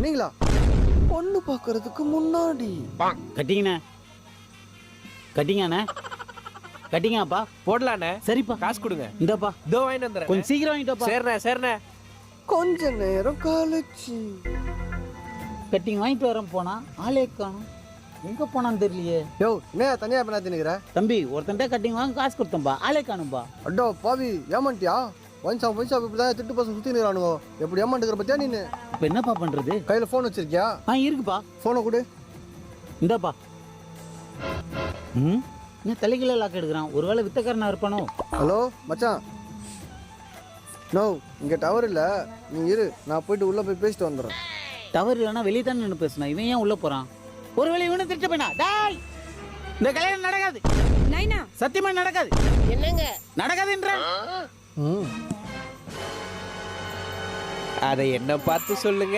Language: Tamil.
நீங்களா பொண்ணு பார்க்கறதுக்கு முன்னாடி கட்டிங்கண்ணே கட்டிங்கண்ணே கட்டிங்கப்பா. போடலாண்ணே. சரிப்பா காசு கொடுங்க. இந்தப்பா இதோ வாங்கிட்டு வந்துடுறேன். கொஞ்சம் சீக்கிரம் வாங்கிட்டப்பா. சரிண்ணே சரிண்ணே. கொஞ்ச நேரம் கழிச்சு கட்டிங் வாங்கிட்டு வரேன் போனா ஆளே காணும். எங்க போனான்னு தெரியலையே. யோ என்ன தனியா பண்ணா தின்னுக்கிற? தம்பி ஒருத்தன்ட்ட கட்டிங் வாங்க காசு கொடுத்தம்பா, ஆளே காணும்பா. அடோ பாவி ஏமாண்டியா? ஒயின் ஷாப் இப்படிதான் திட்டு பசங்க சுத்தி நிற்கிறானுங்க. எப்படி ஏமாண்டுக்கிற பத்தியா நீ? இப்போ என்னப்பா பண்றது? கையில போன் வச்சிருக்கியா? இருக்குப்பா. போனை கொடு. இந்தாப்பா. என்ன தலைகீழ லாக் எடுக்கிறான்? ஒருவேளை வித்தக்காரனா இருப்பானோ? ஹலோ மச்சான். நோ இங்க டவர் இல்ல, நீ இரு, நான் போயிட்டு உள்ள போய் பேசிட்டு வந்துடுறேன். டவர் இல்லைன்னா வெளியே தான் நின்று பேசினா, இவன் ஏன் உள்ள போறான்? ஒருவேளை இவனு திட்ட போயினா டாய், இந்த கல்யாணம் நடக்காது. நைனா சத்தியமா நடக்காது. என்னங்க நடக்காதுன்ற அதை என்ன பார்த்து சொல்லுங்க.